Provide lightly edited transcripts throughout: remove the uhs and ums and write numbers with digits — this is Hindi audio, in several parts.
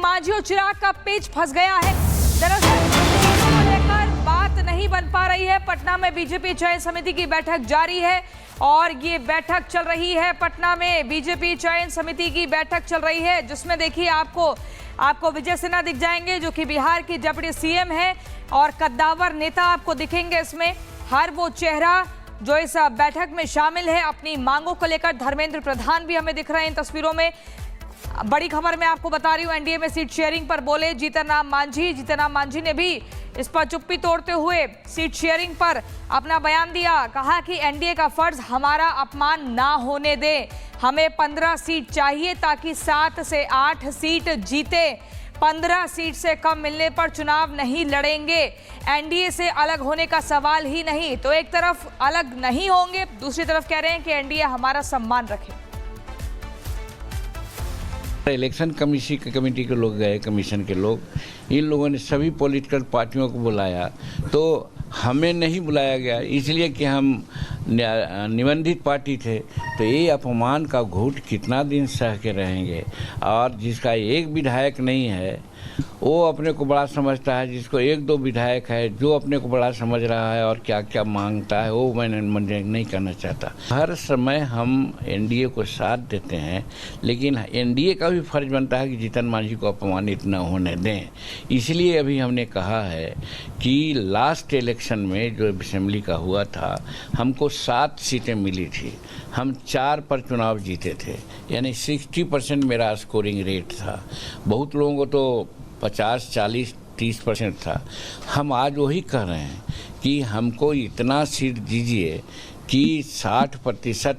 मांझी और चिराग का पेच फंस गया है। दरअसल सीटों को लेकर बात नहीं बन पा रही है। पटना में बीजेपी चयन समिति की बैठक जारी है और ये बैठक चल रही है। पटना में बीजेपी चयन समिति की बैठक चल रही है, जिसमें देखिए आपको विजय सिन्हा दिख जाएंगे, जो कि बिहार की डिप्टी सीएम है, और कद्दावर नेता आपको दिखेंगे इसमें। हर वो चेहरा जो इस बैठक में शामिल है अपनी मांगों को लेकर। धर्मेंद्र प्रधान भी हमें दिख रहे हैं इन तस्वीरों में। बड़ी खबर मैं आपको बता रही हूं, एनडीए में सीट शेयरिंग पर बोले जीतन राम मांझी। जीतन राम मांझी ने भी इस पर चुप्पी तोड़ते हुए सीट शेयरिंग पर अपना बयान दिया। कहा कि एनडीए का फर्ज हमारा अपमान ना होने दे। हमें 15 सीट चाहिए ताकि 7 से 8 सीट जीते। 15 सीट से कम मिलने पर चुनाव नहीं लड़ेंगे। एनडीए से अलग होने का सवाल ही नहीं। तो एक तरफ अलग नहीं होंगे, दूसरी तरफ कह रहे हैं कि एनडीए हमारा सम्मान रखे। इलेक्शन कमेटी के लोग गए, कमीशन के लोग, इन लोगों ने सभी पॉलिटिकल पार्टियों को बुलाया, तो हमें नहीं बुलाया गया, इसलिए कि हम निबंधित पार्टी थे। तो ये अपमान का घूंट कितना दिन सह के रहेंगे। और जिसका एक विधायक नहीं है वो अपने को बड़ा समझता है, जिसको 1-2 विधायक है जो अपने को बड़ा समझ रहा है और क्या क्या मांगता है वो मैंने नहीं करना चाहता। हर समय हम एनडीए को साथ देते हैं, लेकिन एनडीए का भी फर्ज बनता है कि जीतन मांझी को अपमानित न होने दें। इसलिए अभी हमने कहा है कि लास्ट इलेक्शन में जो असेंबली का हुआ था, हमको 7 सीटें मिली थी, हम 4 पर चुनाव जीते थे, यानी 60% मेरा स्कोरिंग रेट था। बहुत लोगों को तो 50, 40, 30% था। हम आज वही कह रहे हैं कि हमको इतना सीट दीजिए कि 60%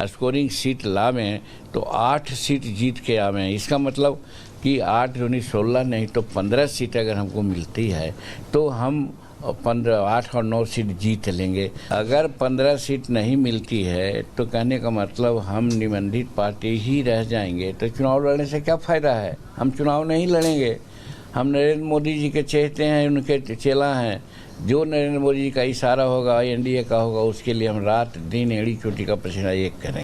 स्कोरिंग सीट लावें, तो 8 सीट जीत के आवें। इसका मतलब कि 8 दूनी 16 नहीं तो 15 सीट अगर हमको मिलती है तो हम 8 और 9 सीट जीत लेंगे। अगर 15 सीट नहीं मिलती है तो कहने का मतलब हम निबंधित पार्टी ही रह जाएंगे। तो चुनाव लड़ने से क्या फ़ायदा है? हम चुनाव नहीं लड़ेंगे। हम नरेंद्र मोदी जी के चहेते हैं, उनके चेला हैं। जो नरेंद्र मोदी जी का इशारा होगा, एनडीए का होगा, उसके लिए हम रात दिन एड़ी चोटी का पसीना एक करें।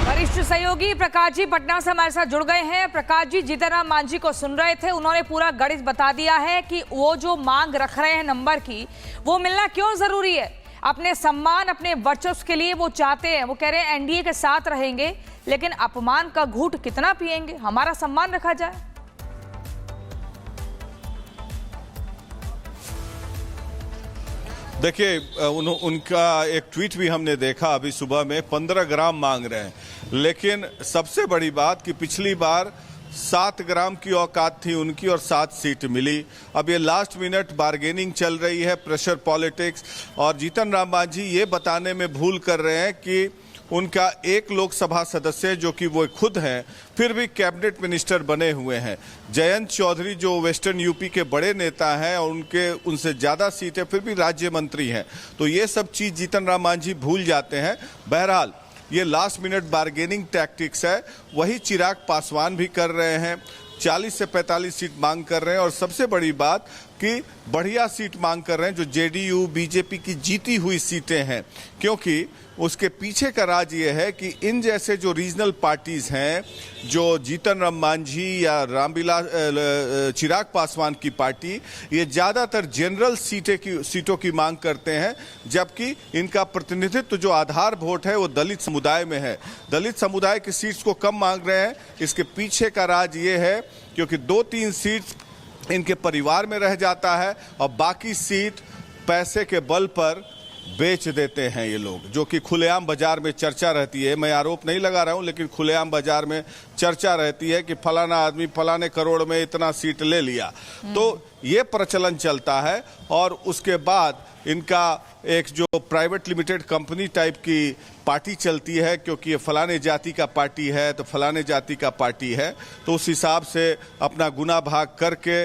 वरिष्ठ सहयोगी प्रकाश जी पटना से हमारे साथ जुड़ गए हैं। प्रकाश जी, जीतन राम मांझी को सुन रहे थे, उन्होंने पूरा गणित बता दिया है कि वो जो मांग रख रहे हैं नंबर की, वो मिलना क्यों जरूरी है। अपने सम्मान, अपने वर्चस्व के लिए वो चाहते हैं। वो कह रहे हैं एनडीए के साथ रहेंगे, लेकिन अपमान का घूंट कितना पिएंगे, हमारा सम्मान रखा जाए। देखिए, उनका एक ट्वीट भी हमने देखा अभी सुबह में, 15 ग्राम मांग रहे हैं। लेकिन सबसे बड़ी बात कि पिछली बार 7 ग्राम की औकात थी उनकी और 7 सीट मिली। अब ये लास्ट मिनट बार्गेनिंग चल रही है, प्रेशर पॉलिटिक्स। और जीतन राम मांझी ये बताने में भूल कर रहे हैं कि उनका एक लोकसभा सदस्य, जो कि वो खुद हैं, फिर भी कैबिनेट मिनिस्टर बने हुए हैं। जयंत चौधरी जो वेस्टर्न यूपी के बड़े नेता हैं और उनसे ज़्यादा सीटें, फिर भी राज्य मंत्री हैं। तो ये सब चीज़ जीतन राम मांझी भूल जाते हैं। बहरहाल ये लास्ट मिनट बार्गेनिंग टैक्टिक्स है, वही चिराग पासवान भी कर रहे हैं। 40 से 45 सीट मांग कर रहे हैं। और सबसे बड़ी बात कि बढ़िया सीट मांग कर रहे हैं, जो जेडीयू बीजेपी की जीती हुई सीटें हैं। क्योंकि उसके पीछे का राज ये है कि इन जैसे जो रीजनल पार्टीज हैं, जो जीतन राम मांझी या चिराग पासवान की पार्टी, ये ज़्यादातर जनरल सीटों की मांग करते हैं, जबकि इनका प्रतिनिधित्व जो आधार वोट है वो दलित समुदाय में है। दलित समुदाय की सीट्स को कम मांग रहे हैं। इसके पीछे का राज ये है क्योंकि 2-3 सीट इनके परिवार में रह जाता है और बाकी सीट पैसे के बल पर बेच देते हैं ये लोग, जो कि खुलेआम बाजार में चर्चा रहती है। मैं आरोप नहीं लगा रहा हूं, लेकिन खुलेआम बाजार में चर्चा रहती है कि फलाना आदमी फलाने करोड़ में इतना सीट ले लिया। तो ये प्रचलन चलता है। और उसके बाद इनका एक जो प्राइवेट लिमिटेड कंपनी टाइप की पार्टी चलती है, क्योंकि ये फलाने जाति का पार्टी है तो फलाने जाति का पार्टी है, तो उस हिसाब से अपना गुना भाग करके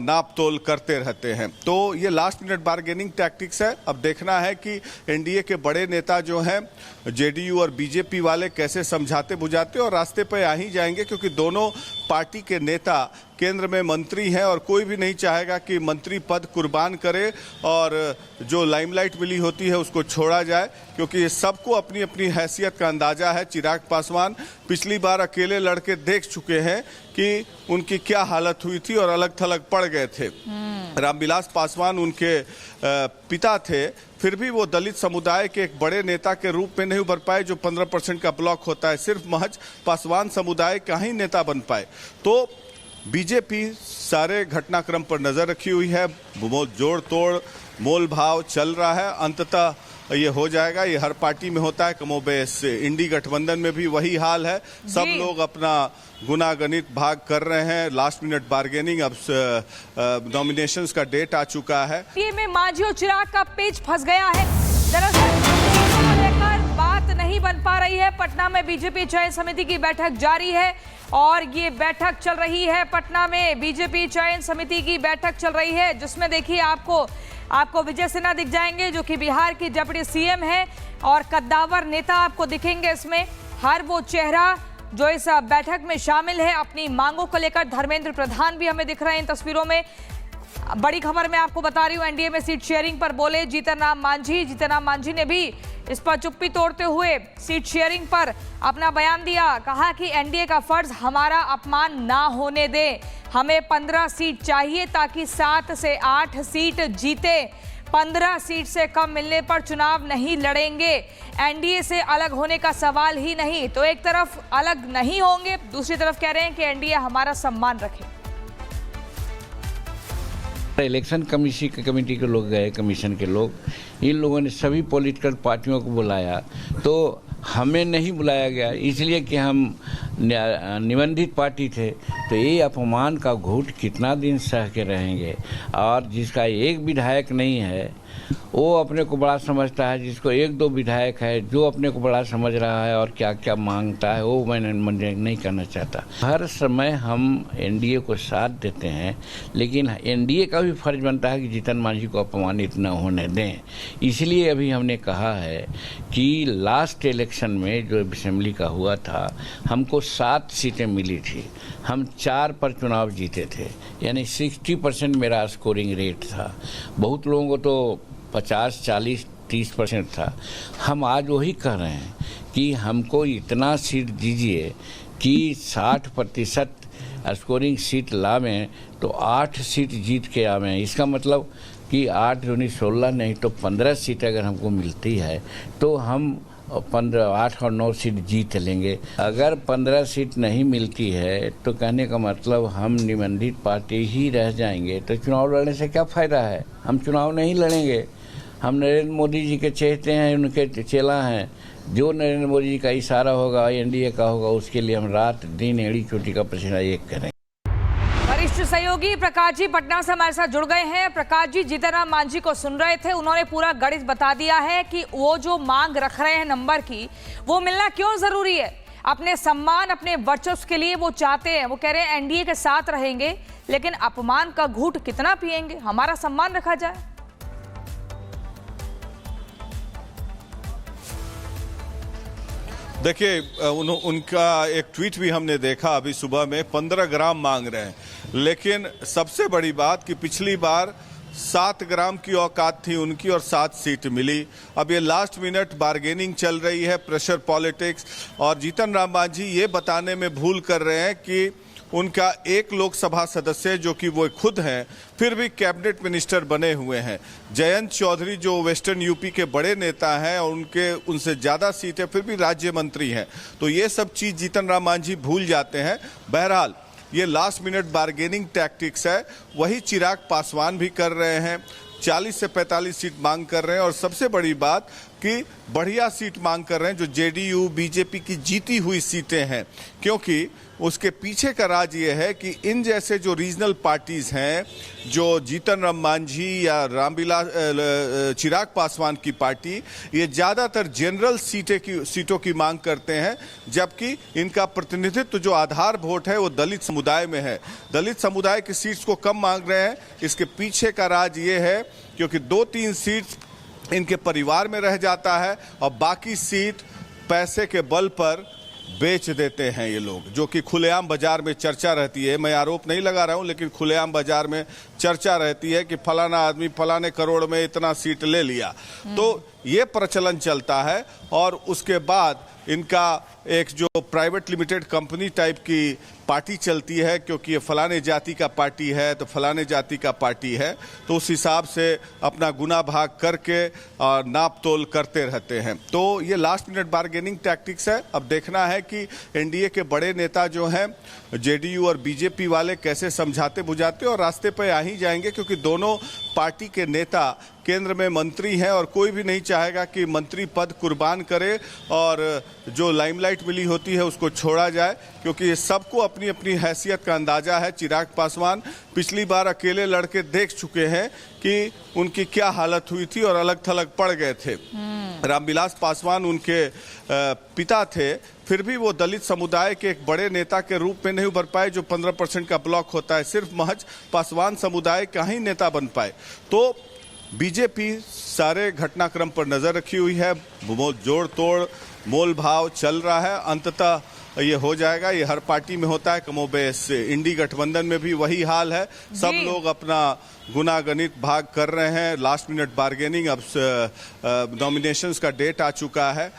नाप तोल करते रहते हैं। तो ये लास्ट मिनट बार्गेनिंग टैक्टिक्स है। अब देखना है कि एनडीए के बड़े नेता जो हैं, जेडीयू और बीजेपी वाले, कैसे समझाते बुझाते और रास्ते पे आ ही जाएंगे, क्योंकि दोनों पार्टी के नेता केंद्र में मंत्री हैं और कोई भी नहीं चाहेगा कि मंत्री पद कुर्बान करे और जो लाइमलाइट मिली होती है उसको छोड़ा जाए, क्योंकि सबको अपनी अपनी हैसियत का अंदाजा है। चिराग पासवान पिछली बार अकेले लड़के देख चुके हैं कि उनकी क्या हालत हुई थी और अलग थलग पड़ गए थे। रामविलास पासवान उनके पिता थे, फिर भी वो दलित समुदाय के एक बड़े नेता के रूप में नहीं उभर पाए। जो 15% का ब्लॉक होता है, सिर्फ महज पासवान समुदाय का ही नेता बन पाए। तो बीजेपी सारे घटनाक्रम पर नजर रखी हुई है, जोड़ तोड़ मोल भाव चल रहा है। अंततः ये हो जाएगा, ये हर पार्टी में होता है कमोबेश। इंडी गठबंधन में भी वही हाल है, सब लोग अपना गुनागणित भाग कर रहे हैं। लास्ट मिनट बार्गेनिंग, अब नॉमिनेशंस का डेट आ चुका है। ये में मांझी और चिराग का पेच फंस गया है। दरअसल लेकर बात नहीं बन पा रही है। पटना में बीजेपी चयन समिति की बैठक जारी है और ये बैठक चल रही है। पटना में बीजेपी चयन समिति की बैठक चल रही है, जिसमें देखिए आपको विजय सिन्हा दिख जाएंगे, जो कि बिहार की डिप्टी सीएम है, और कद्दावर नेता आपको दिखेंगे इसमें। हर वो चेहरा जो इस बैठक में शामिल है, अपनी मांगों को लेकर। धर्मेंद्र प्रधान भी हमें दिख रहे हैं इन तस्वीरों में। बड़ी खबर मैं आपको बता रही हूं, एनडीए में सीट शेयरिंग पर बोले जीतन राम मांझी ने भी इस पर चुप्पी तोड़ते हुए सीट शेयरिंग पर अपना बयान दिया। कहा कि एनडीए का फर्ज हमारा अपमान ना होने दे, हमें 15 सीट चाहिए ताकि 7 से 8 सीट जीते। 15 सीट से कम मिलने पर चुनाव नहीं लड़ेंगे। एनडीए से अलग होने का सवाल ही नहीं। तो एक तरफ अलग नहीं होंगे, दूसरी तरफ कह रहे हैं कि एनडीए हमारा सम्मान रखे। इलेक्शन कमेटी के लोग गए, कमीशन के लोग, इन लोगों ने सभी पॉलिटिकल पार्टियों को बुलाया, तो हमें नहीं बुलाया गया, इसलिए कि हम निबंधित पार्टी थे। तो ये अपमान का घूंट कितना दिन सह के रहेंगे। और जिसका एक विधायक नहीं है वो अपने को बड़ा समझता है, जिसको 1-2 विधायक है जो अपने को बड़ा समझ रहा है और क्या क्या मांगता है वो मैं नहीं करना चाहता। हर समय हम एनडीए को साथ देते हैं, लेकिन एनडीए का भी फर्ज बनता है कि जीतन मांझी को अपमानित न होने दें। इसलिए अभी हमने कहा है कि लास्ट इलेक्शन में जो असेंबली का हुआ था, हमको 7 सीटें मिली थी, हम 4 पर चुनाव जीते थे, यानी 60% मेरा स्कोरिंग रेट था। बहुत लोगों को तो 50, 40, 30% था। हम आज वही कह रहे हैं कि हमको इतना सीट दीजिए कि 60% स्कोरिंग सीट लावें, तो 8 सीट जीत के आवें। इसका मतलब कि 8 दूनी 16 नहीं तो 15 सीट अगर हमको मिलती है तो हम 8 और 9 सीट जीत लेंगे। अगर 15 सीट नहीं मिलती है तो कहने का मतलब हम निबंधित पार्टी ही रह जाएंगे, तो चुनाव लड़ने से क्या फ़ायदा है। हम चुनाव नहीं लड़ेंगे। हम नरेंद्र मोदी जी के चहेते हैं, उनके चेला हैं। जो नरेंद्र मोदी जी का इशारा होगा, एनडीए का होगा, उसके लिए हम रात दिन एड़ी चोटी का पसीना एक करें। वरिष्ठ सहयोगी प्रकाश जी पटना से हमारे साथ जुड़ गए हैं। प्रकाश जी, जीतन राम मांझी को सुन रहे थे, उन्होंने पूरा गणित बता दिया है कि वो जो मांग रख रहे हैं नंबर की, वो मिलना क्यों जरूरी है। अपने सम्मान, अपने वर्चस्व के लिए वो चाहते हैं। वो कह रहे हैं एनडीए के साथ रहेंगे, लेकिन अपमान का घूंट कितना पिएंगे, हमारा सम्मान रखा जाए। देखिए, उनका एक ट्वीट भी हमने देखा अभी सुबह में, 15 ग्राम मांग रहे हैं। लेकिन सबसे बड़ी बात कि पिछली बार 7 ग्राम की औकात थी उनकी और 7 सीट मिली। अब ये लास्ट मिनट बार्गेनिंग चल रही है, प्रेशर पॉलिटिक्स। और जीतन राम मांझी ये बताने में भूल कर रहे हैं कि उनका एक लोकसभा सदस्य, जो कि वो खुद हैं, फिर भी कैबिनेट मिनिस्टर बने हुए हैं। जयंत चौधरी जो वेस्टर्न यूपी के बड़े नेता हैं और उनसे ज़्यादा सीटें, फिर भी राज्य मंत्री हैं। तो ये सब चीज़ जीतन राम मांझी भूल जाते हैं। बहरहाल ये लास्ट मिनट बार्गेनिंग टैक्टिक्स है, वही चिराग पासवान भी कर रहे हैं। 40 से 45 सीट मांग कर रहे हैं और सबसे बड़ी बात कि बढ़िया सीट मांग कर रहे हैं, जो जेडीयू बीजेपी की जीती हुई सीटें हैं। क्योंकि उसके पीछे का राज ये है कि इन जैसे जो रीजनल पार्टीज हैं, जो जीतन राम मांझी या चिराग पासवान की पार्टी, ये ज़्यादातर जनरल सीटों की मांग करते हैं, जबकि इनका प्रतिनिधित्व जो आधार वोट है वो दलित समुदाय में है। दलित समुदाय की सीट्स को कम मांग रहे हैं। इसके पीछे का राज ये है क्योंकि 2-3 सीट इनके परिवार में रह जाता है और बाकी सीट पैसे के बल पर बेच देते हैं ये लोग, जो कि खुलेआम बाजार में चर्चा रहती है। मैं आरोप नहीं लगा रहा हूं, लेकिन खुलेआम बाजार में चर्चा रहती है कि फलाना आदमी फलाने करोड़ में इतना सीट ले लिया। तो ये प्रचलन चलता है और उसके बाद इनका एक जो प्राइवेट लिमिटेड कंपनी टाइप की पार्टी चलती है, क्योंकि ये फलाने जाति का पार्टी है तो फलाने जाति का पार्टी है, तो उस हिसाब से अपना गुना भाग करके और नाप तोल करते रहते हैं। तो ये लास्ट मिनट बार्गेनिंग टैक्टिक्स है। अब देखना है कि एनडीए के बड़े नेता जो हैं जेडीयू और बीजेपी वाले कैसे समझाते बुझाते और रास्ते पे आ ही जाएंगे, क्योंकि दोनों पार्टी के नेता केंद्र में मंत्री हैं और कोई भी नहीं चाहेगा कि मंत्री पद कुर्बान करे और जो लाइमलाइट मिली होती है उसको छोड़ा जाए, क्योंकि सबको अपनी अपनी हैसियत का अंदाजा है। चिराग पासवान पिछली बार अकेले लड़के देख चुके हैं कि उनकी क्या हालत हुई थी और अलग थलग पड़ गए थे। रामविलास पासवान उनके पिता थे, फिर भी वो दलित समुदाय के एक बड़े नेता के रूप में नहीं उभर पाए। जो 15% का ब्लॉक होता है, सिर्फ महज पासवान समुदाय का ही नेता बन पाए। तो बीजेपी सारे घटनाक्रम पर नजर रखी हुई है, जोड़ तोड़ मोल भाव चल रहा है। अंततः ये हो जाएगा, ये हर पार्टी में होता है कमोबेश। इंडी गठबंधन में भी वही हाल है, सब लोग अपना गुनागणित भाग कर रहे हैं। लास्ट मिनट बार्गेनिंग, अब नॉमिनेशंस का डेट आ चुका है